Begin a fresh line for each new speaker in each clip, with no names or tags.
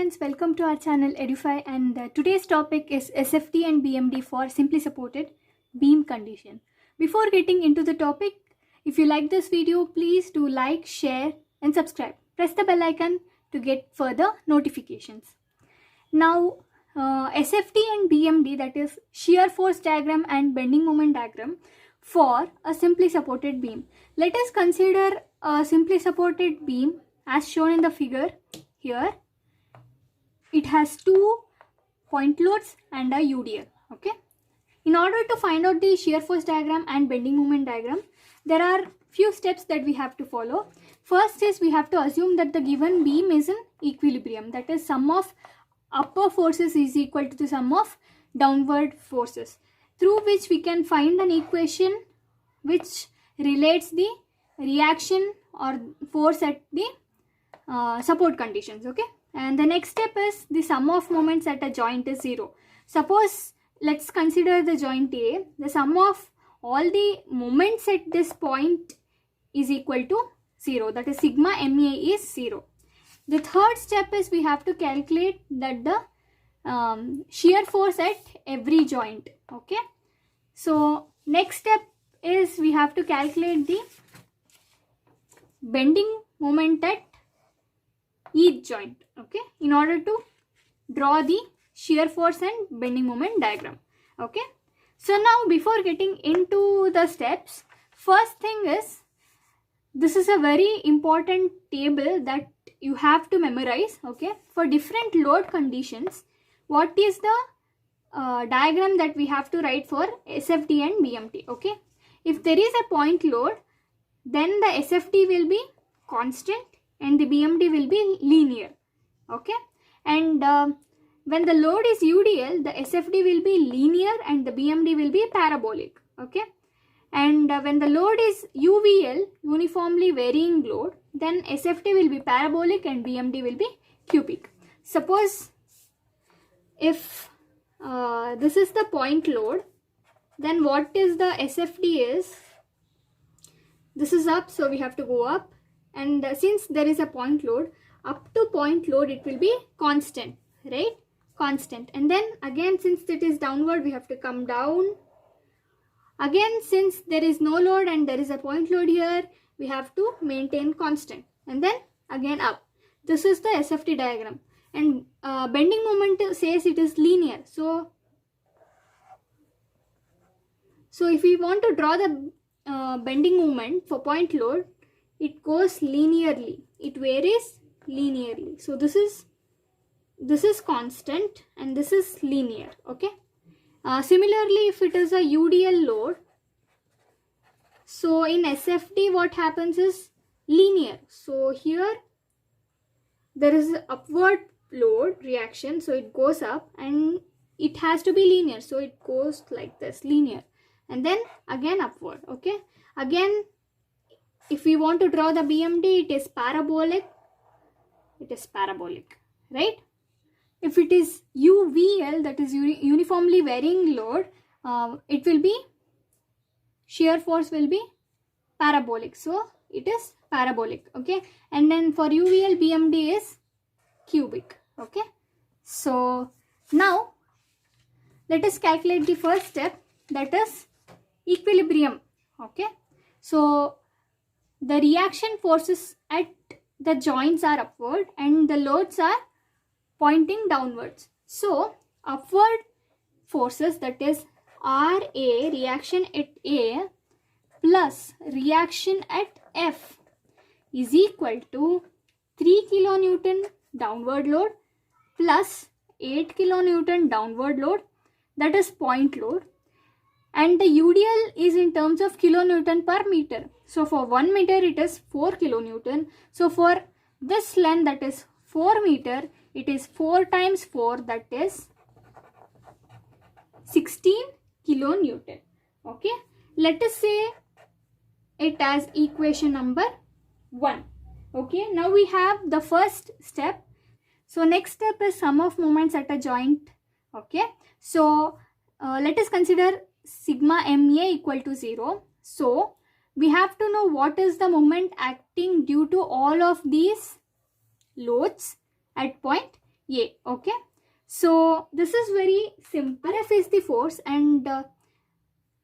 students, welcome to our channel Edufy, and today's topic is SFT and BMD for simply supported beam condition. Before getting into the topic, if you like this video, please do like, share and subscribe. Press the bell icon to get further notifications. Now SFT and BMD, that is shear force diagram and bending moment diagram for a simply supported beam. Let us consider a simply supported beam as shown in the figure here. It has two point loads and a UDL. Okay. In order to find out the shear force diagram and bending moment diagram, there are few steps that we have to follow. First is we have to assume that the given beam is in equilibrium. That is, sum of upper forces is equal to the sum of downward forces, through which we can find an equation which relates the reaction or force at the support conditions. Okay. And the next step is the sum of moments at a joint is 0. Suppose, let's consider the joint A. The sum of all the moments at this point is equal to 0. That is, sigma MA is 0. The third step is we have to calculate that the shear force at every joint. Okay. So next step is we have to calculate the bending moment at each joint. Okay, in order to draw the shear force and bending moment diagram. Okay, so now before getting into the steps, first thing is, this is a very important table that you have to memorize. Okay, for different load conditions, what is the diagram that we have to write for SFT and BMT. Okay, if there is a point load, then the SFT will be constant and the BMT will be linear. Okay, and when the load is UDL, the SFT will be linear and the BMT will be parabolic. Okay, and when the load is UVL, uniformly varying load, then SFT will be parabolic and BMT will be cubic. Suppose if this is the point load, then what is the SFT is, this is up, so we have to go up, and since there is a point load, up to point load it will be constant, right? Constant. And then again, since it is downward, we have to come down. Again, since there is no load and there is a point load here, we have to maintain constant. And then again up. This is the SFT diagram. And bending moment says it is linear. So if we want to draw the bending moment for point load, it goes linearly. It varies linearly. So this is constant and this is linear. Okay. Similarly, if it is a UDL load, so in SFT what happens is linear. So here there is upward load reaction, so it goes up and it has to be linear. So it goes like this, linear, and then again upward. Okay. Again, if we want to draw the BMT, it is parabolic. It is parabolic, right? If it is UVL, that is uniformly varying load, it will be, shear force will be parabolic. So it is parabolic. Okay. And then for UVL, BMT is cubic. Okay. So now let us calculate the first step, that is equilibrium. Okay. So the reaction forces at the joints are upward and the loads are pointing downwards. So upward forces, that is RA, reaction at A, plus reaction at F, is equal to 3 kilonewton downward load plus 8 kilonewton downward load, that is point load. And the UDL is in terms of kilonewton per meter. So for 1 meter it is 4 kilonewton. So for this length, that is 4 meter, it is 4 times 4, that is 16 kilonewton. Okay. Let us say it as equation number 1. Okay. Now we have the first step. So next step is sum of moments at a joint. Okay. So let us consider sigma MA equal to 0. So we have to know what is the moment acting due to all of these loads at point A. Okay. So this is very simple. RF is the force, and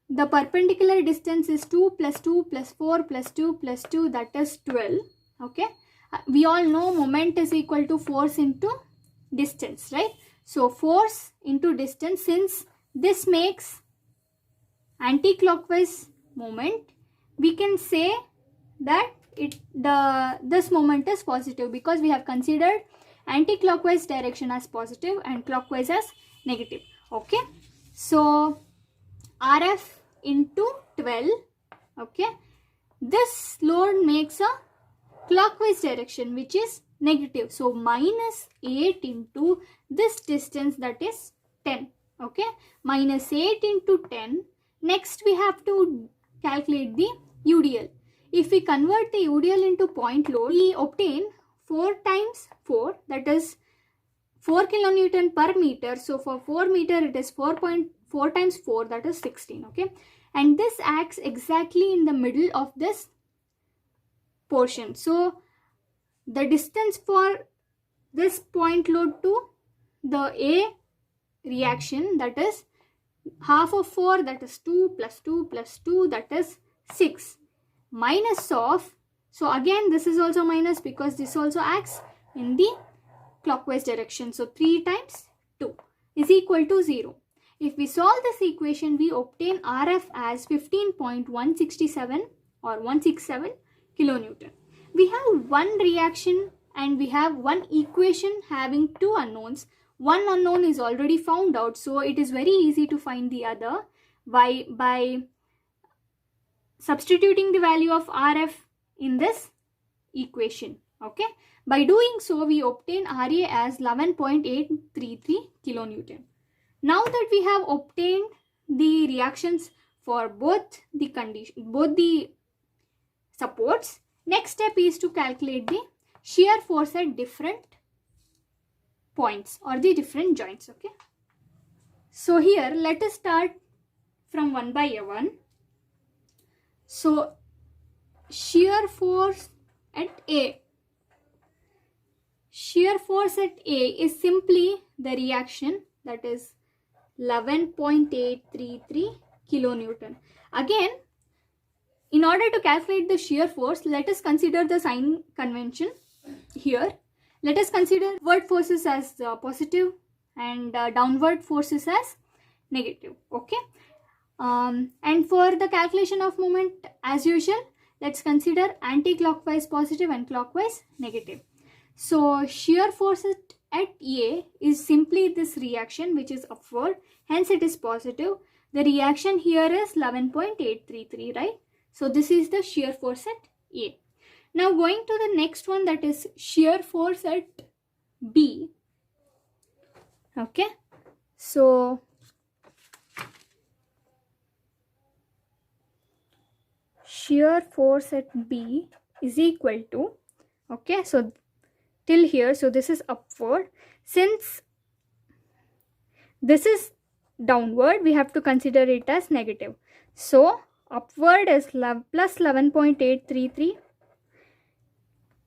the perpendicular distance is 2 plus 2 plus 4 plus 2 plus 2, that is 12. Okay. We all know moment is equal to force into distance, right? So force into distance, since this makes anti-clockwise moment, we can say that this moment is positive, because we have considered anti-clockwise direction as positive and clockwise as negative. Okay. So RF into 12. Okay. This load makes a clockwise direction, which is negative. So minus 8 into this distance, that is 10. Okay. Minus 8 into 10. Next we have to calculate the UDL. If we convert the UDL into point load, we obtain 4 times 4, that is 4 kilonewton per meter. So for 4 meter it is 4.4 times 4, that is 16. Okay. And this acts exactly in the middle of this portion. So the distance for this point load to the A reaction, that is half of 4, that is 2 plus 2 plus 2, that is 6, minus of, so again this is also minus because this also acts in the clockwise direction. So 3 times 2 is equal to 0. If we solve this equation, we obtain RF as 15.167 or 167 kilonewton. We have one reaction and we have one equation having two unknowns. One unknown is already found out, so it is very easy to find the other by substituting the value of RF in this equation. Okay. By doing so, we obtain RA as 11.833 kilonewton. Now that we have obtained the reactions for both the supports, next step is to calculate the shear force at different points or the different joints. Okay. So here let us start from one by one. So shear force at A. Shear force at A is simply the reaction, that is 11.833 kilonewton. Again, in order to calculate the shear force, let us consider the sign convention here. Let us consider upward forces as positive and downward forces as negative. Okay. And for the calculation of moment, as usual, let's consider anti-clockwise positive and clockwise negative. So shear force at A is simply this reaction, which is upward, hence it is positive. The reaction here is 11.833, right? So this is the shear force at A. Now going to the next one, that is shear force at B. Okay. So shear force at B is equal to, okay, so till here, so this is upward. Since this is downward, we have to consider it as negative. So upward is plus 11.833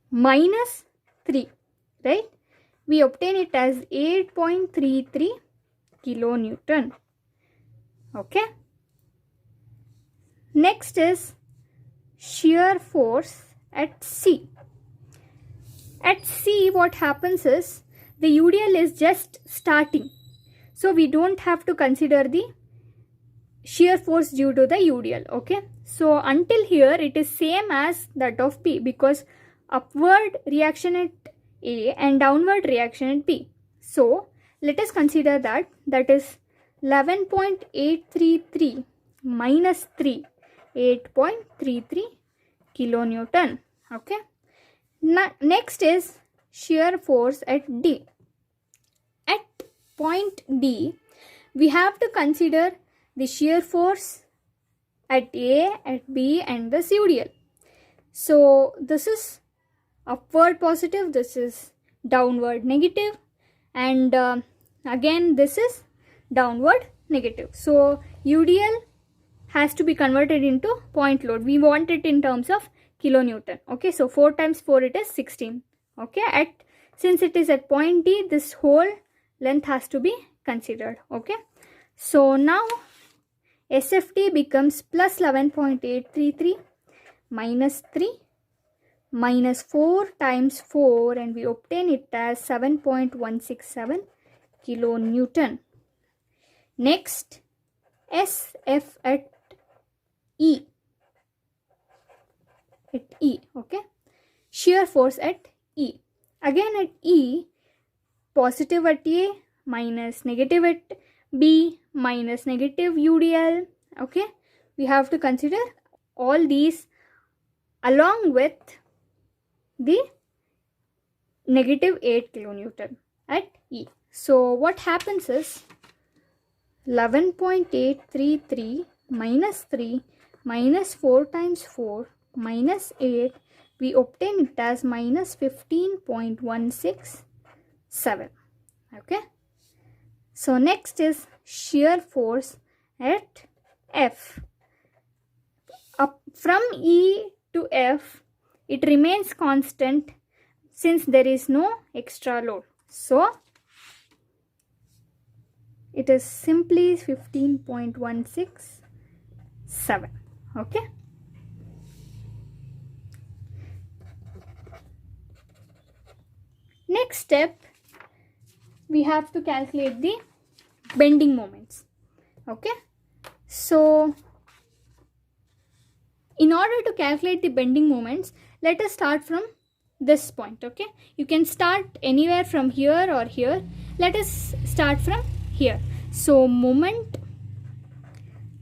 minus 3, right? We obtain it as 8.33 kilonewton. Okay. Next is shear force at C. At C, what happens is the UDL is just starting. So we don't have to consider the shear force due to the UDL. Okay. So until here it is same as that of B, because upward reaction at A and downward reaction at B. So let us consider that is 11.833 minus 3, 8.33 kilonewton. Okay. Next is shear force at D. At point D, we have to consider the shear force at A, at B and the UDL. So this is upward positive, this is downward negative, and again this is downward negative. So UDL has to be converted into point load. We want it in terms of kilonewton. Okay, so 4 times 4 it is 16. Okay, at Since it is at point D, this whole length has to be considered. Okay, so now SFT becomes plus 11.833 minus 3 minus 4 times 4, and we obtain it as 7.167 kilonewton. Next, SF at E. Okay, shear force at E. Again at E, positive at A minus negative at B minus negative UDL. Okay, we have to consider all these along with the negative 8 kilonewton at E. So what happens is 11.833 minus 3 minus 4 times 4 minus 8, we obtain it as minus 15.167. Okay, so next is shear force at F. Up from E to F, it remains constant since there is no extra load. So it is simply 15.167. Okay. Next step, we have to calculate the bending moments. Okay, so in order to calculate the bending moments, let us start from this point. Okay, you can start anywhere from here or here. Let us start from here. So moment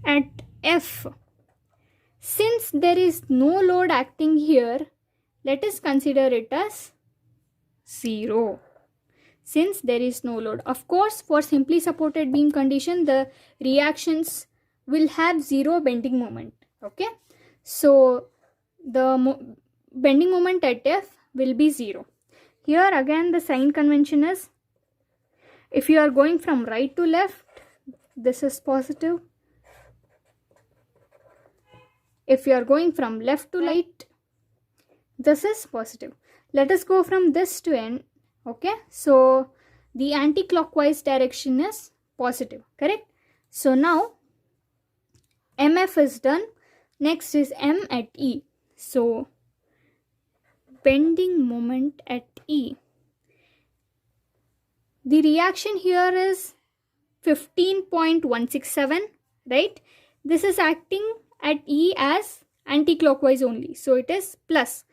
at F, since there is no load acting here, let us consider it as 0. Since there is no load, of course, for simply supported beam condition, the reactions will have 0 bending moment. Okay, so the bending moment at F will be 0. Here again the sign convention is, if you are going from right to left, this is positive. If you are going from left to right, this is positive. Let us go from this to end. Okay, so the anti-clockwise direction is positive, correct? So now MF is done. Next is M at E. So bending moment at E, the reaction here is 15.167, right? This is acting at E as anti-clockwise only, so it is plus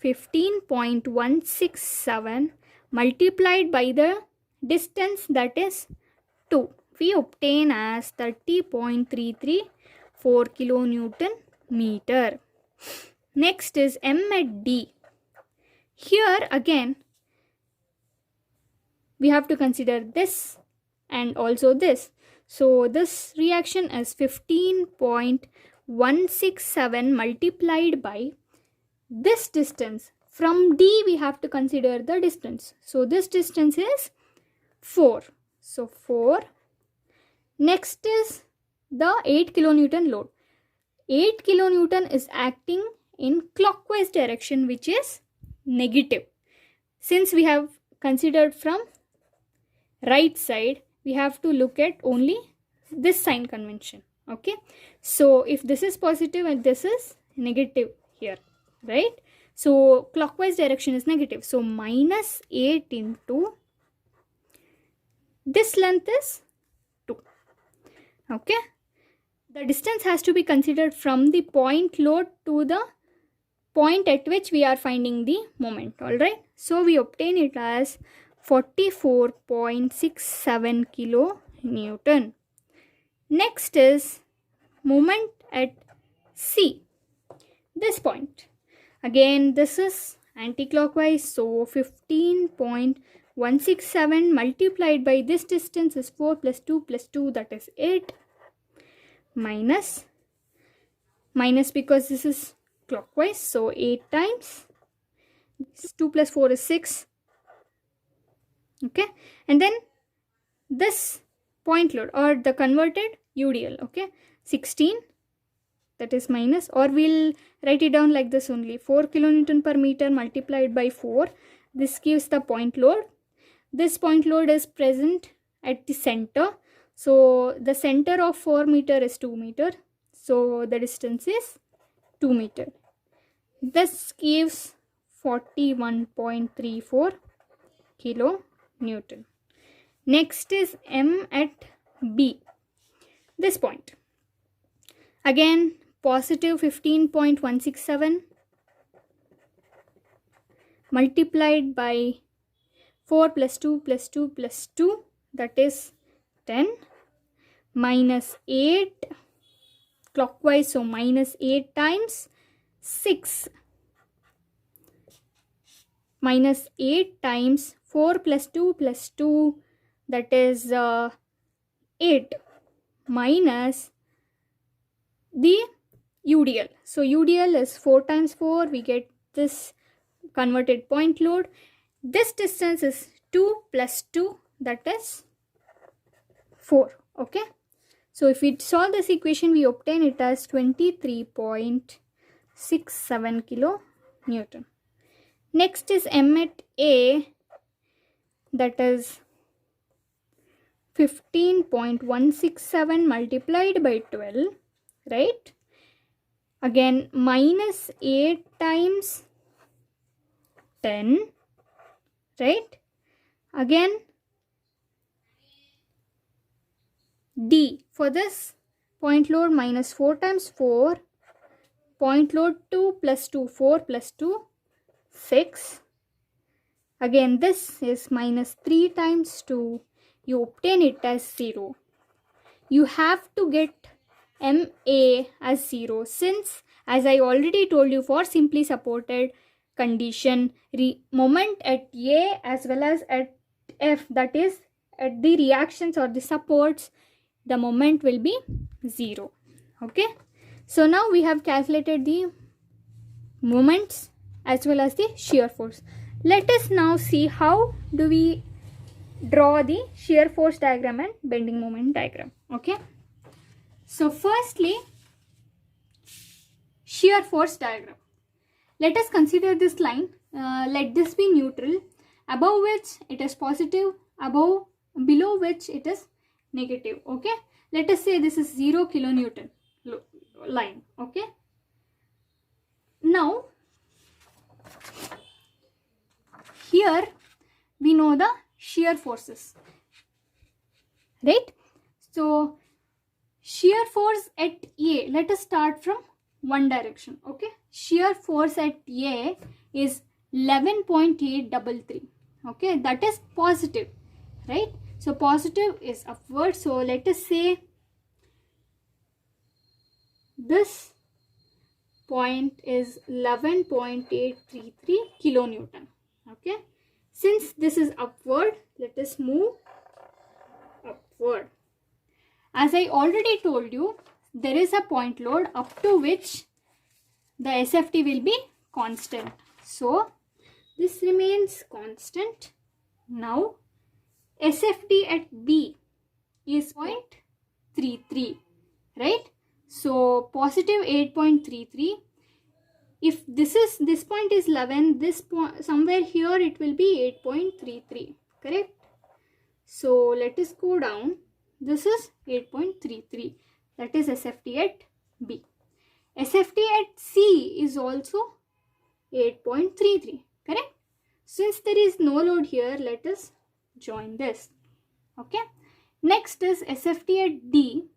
15.167 multiplied by the distance, that is 2. We obtain as 30.334 kilonewton meter. Next is M at D. Here again we have to consider this and also this. So this reaction is 15.167 multiplied by this distance. From D we have to consider the distance. So this distance is 4. So 4. Next is the 8 kilonewton load. 8 kilonewton is acting in clockwise direction, which is negative. Since we have considered from right side, we have to look at only this sign convention. Okay, so if this is positive and this is negative here, right? So clockwise direction is negative, so minus 8 into this length is 2. Okay, the distance has to be considered from the point load to the point at which we are finding the moment. All right, so we obtain it as 44.67 kilonewton. Next is moment at C, this point. Again this is anti-clockwise, so 15.167 multiplied by this distance is 4 plus 2 plus 2, that is 8, minus because this is clockwise, so 8 times 2 plus 4 is 6. Okay, and then this point load or the converted UDL, okay, 16, that is minus, or we'll write it down like this only, 4 kilonewton per meter multiplied by 4, This gives the point load. This point load is present at the center. So the center of 4 meter is 2 meter. So the distance is 2 meter. This gives 41.34 kilo Newton. Next is M at B. This point. Again, positive 15.167 multiplied by 4 plus 2 plus 2 plus 2, that is 10, minus 8 clockwise, so minus 8 times 6, minus 8 times 4 plus 2 plus 2, that is 8, minus the UDL. So UDL is 4 times 4, we get this converted point load. This distance is 2 plus 2, that is 4. Okay. So if we solve this equation, we obtain it as 23.67 kilo Newton. Next is M at A, that is 15.167 multiplied by 12, right? Again, minus 8 times 10, right? Again, D for this point load, minus 4 times 4, point load 2 plus 2, 4 plus 2, 6. Again, this is minus 3 times 2. You obtain it as 0. You have to get MA as 0, since, as I already told you, for simply supported condition, moment at A as well as at F, that is at the reactions or the supports, the moment will be 0. Okay. So now we have calculated the moments as well as the shear force. Let us now see how do we draw the shear force diagram and bending moment diagram. Okay. So firstly, shear force diagram. Let us consider this line. Let this be neutral, above which it is positive, below which it is negative. Okay. Let us say this is 0 kilonewton line. Okay. Now, here we know the shear forces, right? So shear force at A, let us start from one direction. Okay. Shear force at A is 11.833. Okay. That is positive, right? So positive is upward. So let us say this point is 11.833 kilonewton. Okay. Since this is upward, let us move upward. As I already told you, there is a point load up to which the SFT will be constant. So this remains constant. Now SFT at B is 0.33, right? So positive 8.33. If this point is 11, this point somewhere here it will be 8.33, correct? So let us go down. This is 8.33. That is SFT at B. SFT at C is also 8.33, correct? Since there is no load here, let us join this. Okay. Next is SFT at D.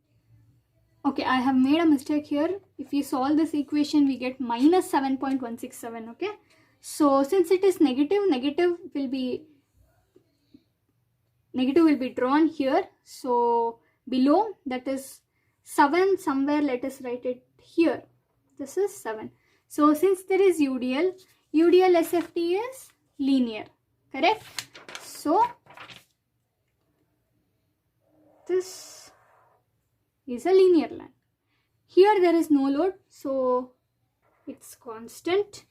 Okay, I have made a mistake here. If we solve this equation, we get minus 7.167. Okay. So since it is negative will be drawn here. So below, that is 7 somewhere, let us write it here. This is 7. So since there is UDL SFT is linear, correct? So this is a linear line. Here there is no load, so it's constant.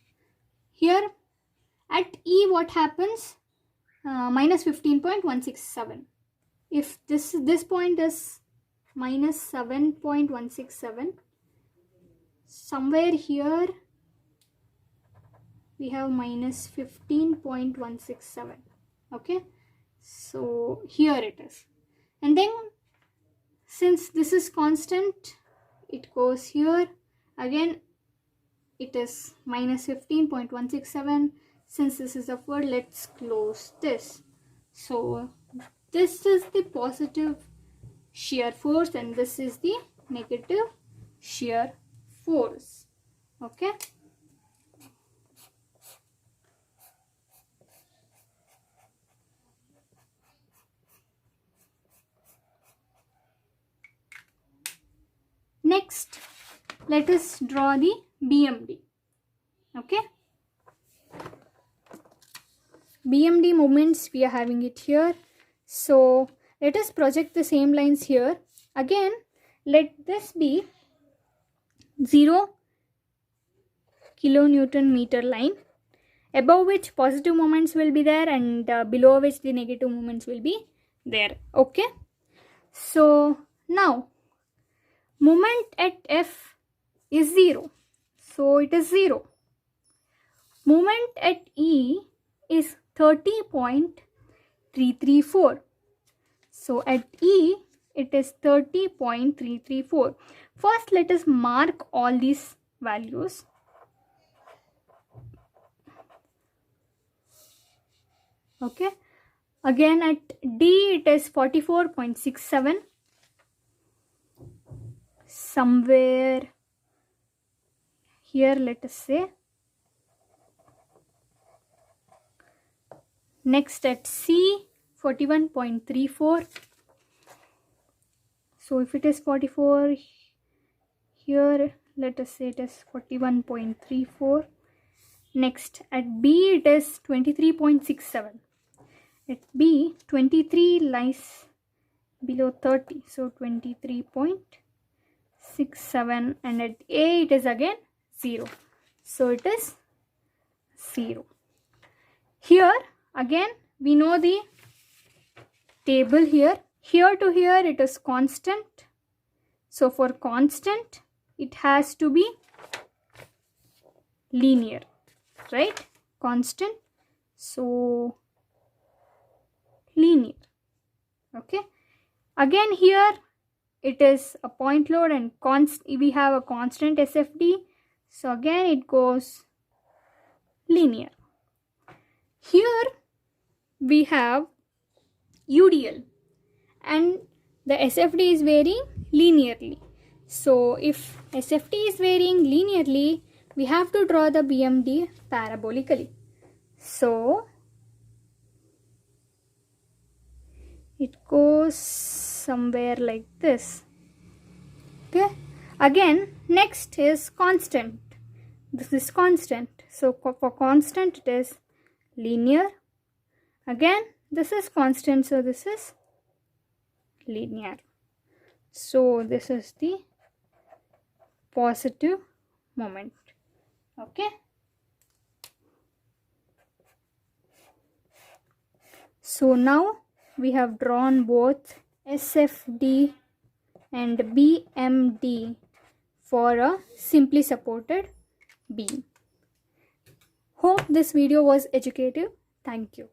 Here at E, what happens? Minus 15.167. If this point is minus 7.167, somewhere here we have minus 15.167. Okay, so here it is. And then since this is constant, it goes here. Again, it is minus 15.167. Since this is upward, let's close this. So this is the positive shear force and this is the negative shear force. Okay. Next, let us draw the BMD. Okay. BMD moments, we are having it here. So let us project the same lines here. Again, let this be 0 kilonewton meter line, above which positive moments will be there and below which the negative moments will be there. Okay. So now moment at F is 0. So it is 0. Moment at E is 30.334. So at E it is 30.334. First let us mark all these values. Okay. Again at D it is 44.67. Somewhere here, let us say. Next at C, 41.34. So if it is 44, here let us say it is 41.34. Next at B it is 23.67. At B, 23 lies below 30, so 23.67, and at A it is again 0, so it is 0. Here again we know the table here. Here to here it is constant, so for constant it has to be linear, right? Constant, so linear. Okay. Again here it is a point load and we have a constant SFD, so again it goes linear. Here we have UDL and the SFD is varying linearly. So if SFD is varying linearly, we have to draw the BMD parabolically. So it goes somewhere like this. Okay. Again, next is constant. This is constant. So for constant it is linear. Again, this is constant, so this is linear. So this is the positive moment. Okay. So now we have drawn both SFD and BMD for a simply supported beam. Hope this video was educative. Thank you.